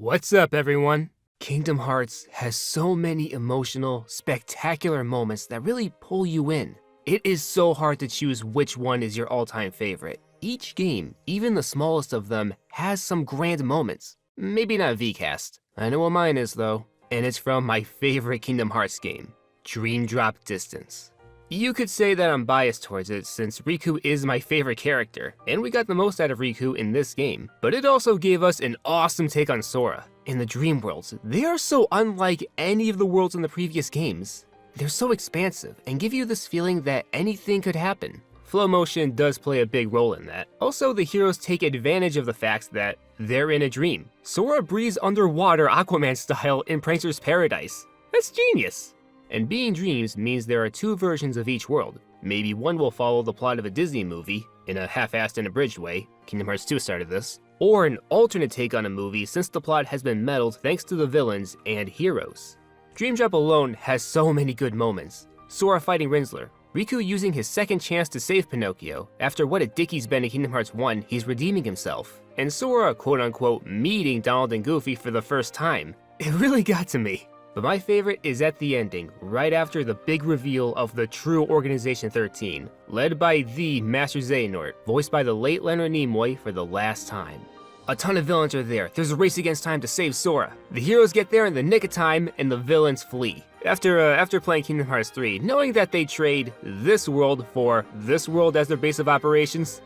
What's up, everyone? Kingdom Hearts has so many emotional, spectacular moments that really pull you in. It is so hard to choose which one is your all-time favorite. Each game, even the smallest of them, has some grand moments. Maybe not VCast. I know what mine is though, and it's from my favorite Kingdom Hearts game, Dream Drop Distance. You could say that I'm biased towards it since Riku is my favorite character, and we got the most out of Riku in this game, but it also gave us an awesome take on Sora. In the Dream Worlds, they are so unlike any of the worlds in the previous games. They're so expansive and give you this feeling that anything could happen. Flow motion does play a big role in that. Also, the heroes take advantage of the fact that they're in a dream. Sora breathes underwater Aquaman style in Prancer's Paradise. That's genius! And being dreams means there are two versions of each world. Maybe one will follow the plot of a Disney movie, in a half-assed and abridged way, Kingdom Hearts 2 started this, or an alternate take on a movie since the plot has been meddled thanks to the villains and heroes. Dream Drop alone has so many good moments. Sora fighting Rinsler, Riku using his second chance to save Pinocchio. After what a dick he's been in Kingdom Hearts 1, he's redeeming himself. And Sora, quote-unquote, meeting Donald and Goofy for the first time. It really got to me. But my favorite is at the ending, right after the big reveal of the true Organization 13, led by the Master Xehanort, voiced by the late Leonard Nimoy for the last time. A ton of villains are there. There's a race against time to save Sora. The heroes get there in the nick of time, and the villains flee. After playing Kingdom Hearts 3, knowing that they trade this world for this world as their base of operations,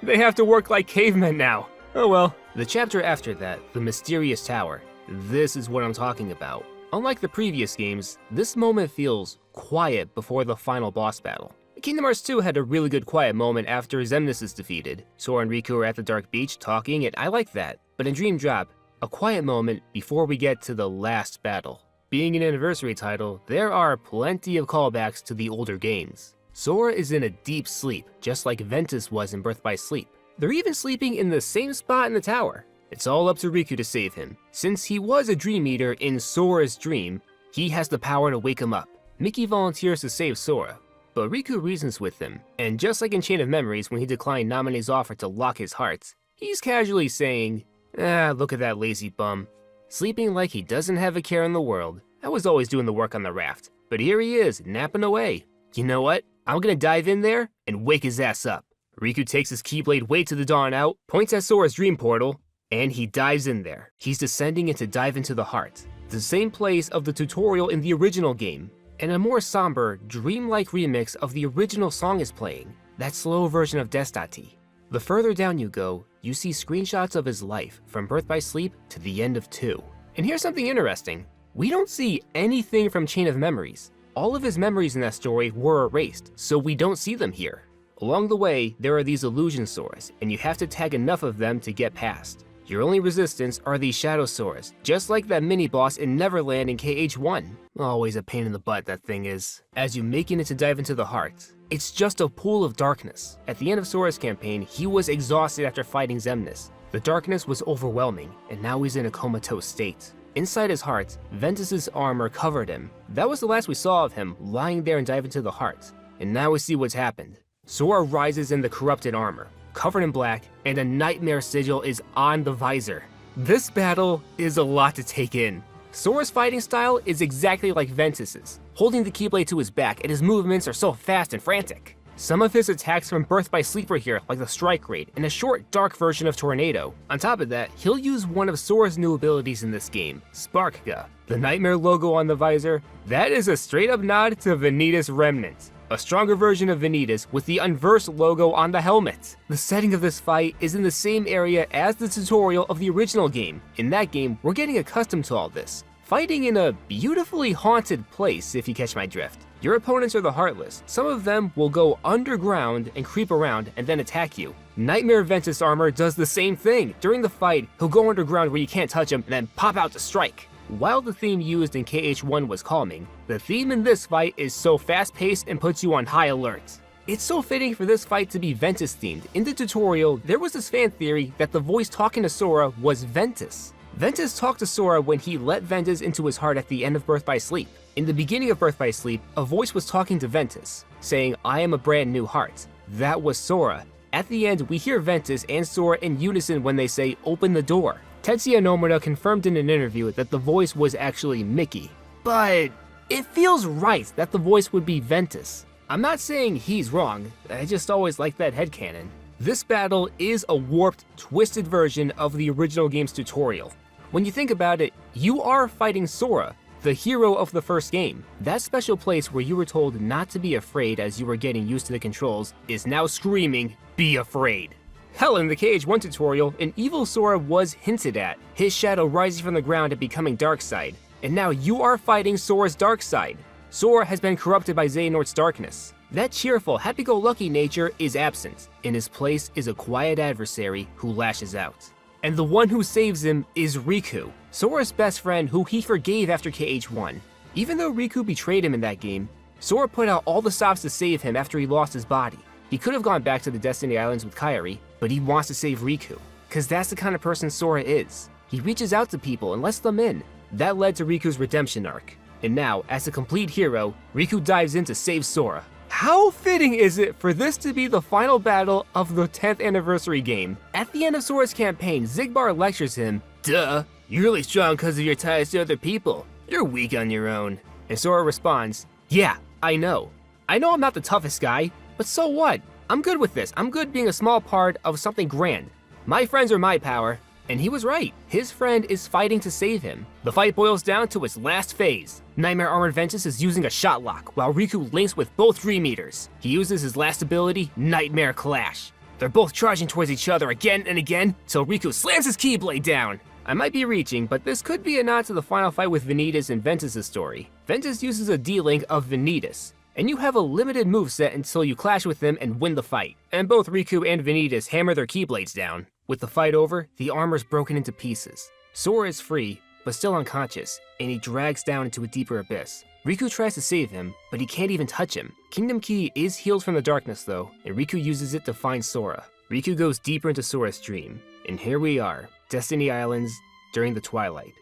they have to work like cavemen now. Oh well. The chapter after that, the Mysterious Tower, this is what I'm talking about. Unlike the previous games, this moment feels quiet before the final boss battle. Kingdom Hearts 2 had a really good quiet moment after Xemnas is defeated. Sora and Riku are at the Dark Beach talking, and I like that. But in Dream Drop, a quiet moment before we get to the last battle. Being an anniversary title, there are plenty of callbacks to the older games. Sora is in a deep sleep, just like Ventus was in Birth by Sleep. They're even sleeping in the same spot in the tower. It's all up to Riku to save him. Since he was a Dream Eater in Sora's dream, he has the power to wake him up. Mickey volunteers to save Sora, but Riku reasons with him, and just like in Chain of Memories when he declined Naminé's offer to lock his hearts, he's casually saying, look at that lazy bum. Sleeping like he doesn't have a care in the world. I was always doing the work on the raft, but here he is, napping away. You know what? I'm gonna dive in there and wake his ass up. Riku takes his Keyblade way to the dawn out, points at Sora's dream portal, and he dives in there. He's descending it to dive into the heart, the same place of the tutorial in the original game, and a more somber, dreamlike remix of the original song is playing, that slow version of Destati. The further down you go, you see screenshots of his life from Birth by Sleep to the end of 2. And here's something interesting. We don't see anything from Chain of Memories. All of his memories in that story were erased, so we don't see them here. Along the way, there are these illusion Soras, and you have to tag enough of them to get past. Your only resistance are these Shadow Soras, just like that mini-boss in Neverland in KH1. Always a pain in the butt, that thing is. As you making it to dive into the heart, it's just a pool of darkness. At the end of Sora's campaign, he was exhausted after fighting Xemnas. The darkness was overwhelming, and now he's in a comatose state. Inside his heart, Ventus's armor covered him. That was the last we saw of him, lying there and diving into the heart. And now we see what's happened. Sora rises in the corrupted armor, covered in black, and a nightmare sigil is on the visor. This battle is a lot to take in. Sora's fighting style is exactly like Ventus's, holding the Keyblade to his back, and his movements are so fast and frantic. Some of his attacks from Birth by Sleep are here, like the Strike Raid, and a short, dark version of Tornado. On top of that, he'll use one of Sora's new abilities in this game, Sparkga. The Nightmare logo on the visor, that is a straight-up nod to Vanitas Remnant, a stronger version of Vanitas with the Unverse logo on the helmet. The setting of this fight is in the same area as the tutorial of the original game. In that game, we're getting accustomed to all this, fighting in a beautifully haunted place, if you catch my drift. Your opponents are the Heartless. Some of them will go underground and creep around and then attack you. Nightmare Ventus armor does the same thing. During the fight, he'll go underground where you can't touch him and then pop out to strike. While the theme used in KH1 was calming, the theme in this fight is so fast-paced and puts you on high alert. It's so fitting for this fight to be Ventus themed. In the tutorial, there was this fan theory that the voice talking to Sora was Ventus. Ventus talked to Sora when he let Ventus into his heart at the end of Birth by Sleep. In the beginning of Birth by Sleep, a voice was talking to Ventus, saying, "I am a brand new heart." That was Sora. At the end, we hear Ventus and Sora in unison when they say, "Open the door." Tetsuya Nomura confirmed in an interview that the voice was actually Mickey. But it feels right that the voice would be Ventus. I'm not saying he's wrong, I just always like that headcanon. This battle is a warped, twisted version of the original game's tutorial. When you think about it, you are fighting Sora, the hero of the first game. That special place where you were told not to be afraid as you were getting used to the controls is now screaming, "Be afraid." Hell, in the KH1 tutorial, an evil Sora was hinted at, his shadow rising from the ground and becoming Darkseid. And now you are fighting Sora's dark side. Sora has been corrupted by Xehanort's darkness. That cheerful, happy-go-lucky nature is absent. In his place is a quiet adversary who lashes out. And the one who saves him is Riku, Sora's best friend who he forgave after KH1. Even though Riku betrayed him in that game, Sora put out all the stops to save him after he lost his body. He could have gone back to the Destiny Islands with Kairi, but he wants to save Riku, cause that's the kind of person Sora is. He reaches out to people and lets them in. That led to Riku's redemption arc. And now, as a complete hero, Riku dives in to save Sora. How fitting is it for this to be the final battle of the 10th anniversary game? At the end of Sora's campaign, Xigbar lectures him, "Duh, you're really strong because of your ties to other people. You're weak on your own." And Sora responds, "Yeah, I know. I know I'm not the toughest guy, but so what? I'm good with this. I'm good being a small part of something grand. My friends are my power." And he was right. His friend is fighting to save him. The fight boils down to its last phase. Nightmare Armored Ventus is using a shot lock, while Riku links with both Dream Eaters. He uses his last ability, Nightmare Clash. They're both charging towards each other again and again, till Riku slams his Keyblade down. I might be reaching, but this could be a nod to the final fight with Vanitas in Ventus' story. Ventus uses a D-Link of Vanitas, and you have a limited moveset until you clash with them and win the fight. And both Riku and Vanitas hammer their Keyblades down. With the fight over, the armor's broken into pieces. Sora is free, but still unconscious, and he drags down into a deeper abyss. Riku tries to save him, but he can't even touch him. Kingdom Key is healed from the darkness though, and Riku uses it to find Sora. Riku goes deeper into Sora's dream, and here we are, Destiny Islands, during the twilight.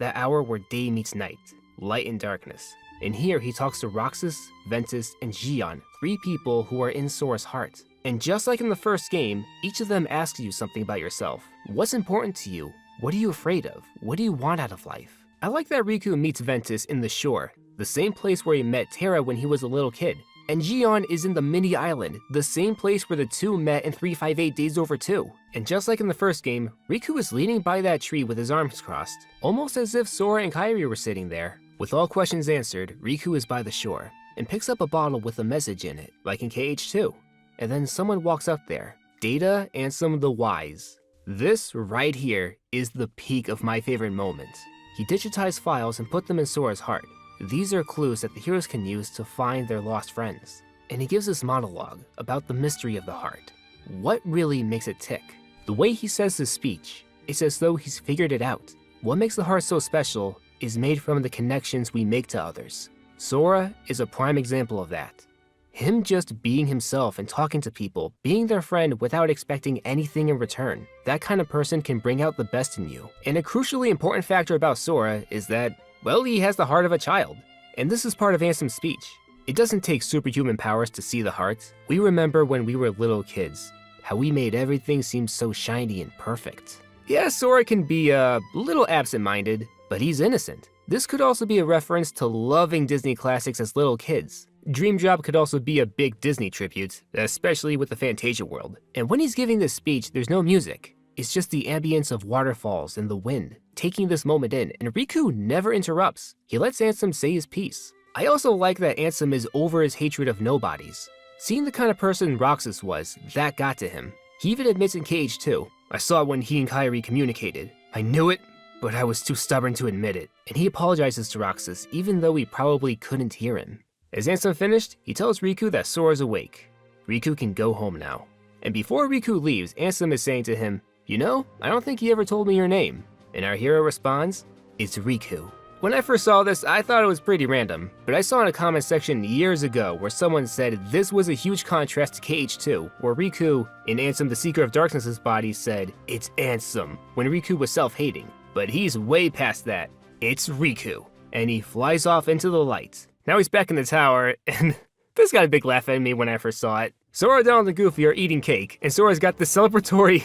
That hour where day meets night, light and darkness. And here he talks to Roxas, Ventus, and Xion, 3 people who are in Sora's heart. And just like in the first game, each of them asks you something about yourself. What's important to you? What are you afraid of? What do you want out of life? I like that Riku meets Ventus in the shore, the same place where he met Terra when he was a little kid. And Xion is in the mini island, the same place where the two met in 358 Days Over 2. And just like in the first game, Riku is leaning by that tree with his arms crossed, almost as if Sora and Kairi were sitting there. With all questions answered, Riku is by the shore, and picks up a bottle with a message in it, like in KH2. And then someone walks up there, Data Ansem the Wise. This right here is the peak of my favorite moment. He digitized files and put them in Sora's heart. These are clues that the heroes can use to find their lost friends. And he gives this monologue about the mystery of the heart. What really makes it tick? The way he says his speech, it's as though he's figured it out. What makes the heart so special is made from the connections we make to others. Sora is a prime example of that. Him just being himself and talking to people, being their friend without expecting anything in return. That kind of person can bring out the best in you. And a crucially important factor about Sora is that, well, he has the heart of a child. And this is part of Ansem's speech. It doesn't take superhuman powers to see the heart. We remember when we were little kids, how we made everything seem so shiny and perfect. Yeah, Sora can be a little absent-minded, but he's innocent. This could also be a reference to loving Disney classics as little kids. Dream Drop could also be a big Disney tribute, especially with the Fantasia world. And when he's giving this speech, there's no music. It's just the ambience of waterfalls and the wind, taking this moment in, and Riku never interrupts. He lets Ansem say his piece. I also like that Ansem is over his hatred of nobodies. Seeing the kind of person Roxas was, that got to him. He even admits in KH2, "I saw when he and Kairi communicated. I knew it, but I was too stubborn to admit it." And he apologizes to Roxas, even though he probably couldn't hear him. As Ansem finished, he tells Riku that Sora's awake. Riku can go home now. And before Riku leaves, Ansem is saying to him, "You know, I don't think you ever told me your name." And our hero responds, "It's Riku." When I first saw this, I thought it was pretty random, but I saw in a comment section years ago where someone said this was a huge contrast to KH2, where Riku, in Ansem the Seeker of Darkness's body, said, "It's Ansem," when Riku was self-hating. But he's way past that. It's Riku. And he flies off into the light. Now he's back in the tower, and this got a big laugh at me when I first saw it. Sora, Donald, and Goofy are eating cake, and Sora's got the celebratory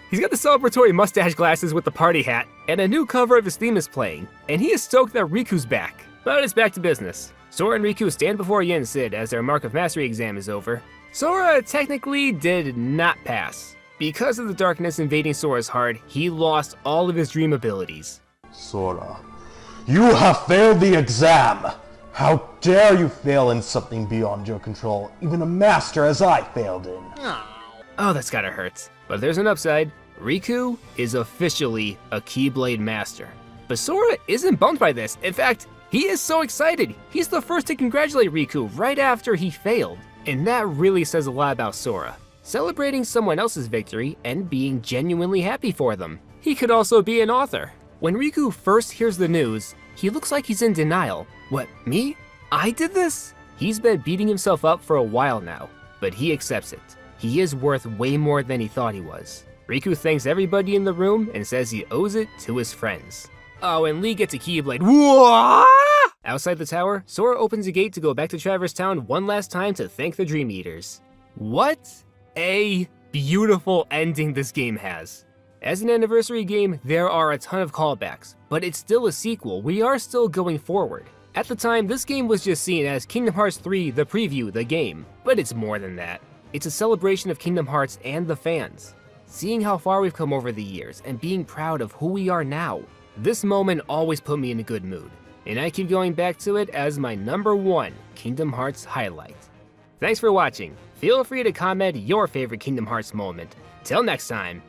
He's got the celebratory mustache glasses with the party hat, and a new cover of his theme is playing, and he is stoked that Riku's back. But it's back to business. Sora and Riku stand before Yin Sid as their Mark of Mastery exam is over. Sora technically did not pass. Because of the darkness invading Sora's heart, he lost all of his dream abilities. Sora, you have failed the exam! How dare you fail in something beyond your control, even a master as I failed in. Oh, that's gotta hurt. But there's an upside. Riku is officially a Keyblade master. But Sora isn't bummed by this. In fact, he is so excited. He's the first to congratulate Riku right after he failed. And that really says a lot about Sora. Celebrating someone else's victory and being genuinely happy for them. He could also be an author. When Riku first hears the news, he looks like he's in denial. What, me? I did this? He's been beating himself up for a while now, but he accepts it. He is worth way more than he thought he was. Riku thanks everybody in the room and says he owes it to his friends. Oh, and Lee gets a Keyblade. Whoa! Outside the tower, Sora opens a gate to go back to Traverse Town one last time to thank the Dream Eaters. What a beautiful ending this game has. As an anniversary game, there are a ton of callbacks, but it's still a sequel. We are still going forward. At the time, this game was just seen as Kingdom Hearts 3, the preview, the game, but it's more than that. It's a celebration of Kingdom Hearts and the fans. Seeing how far we've come over the years and being proud of who we are now. This moment always put me in a good mood, and I keep going back to it as my #1 Kingdom Hearts highlight. Thanks for watching. Feel free to comment your favorite Kingdom Hearts moment. Till next time.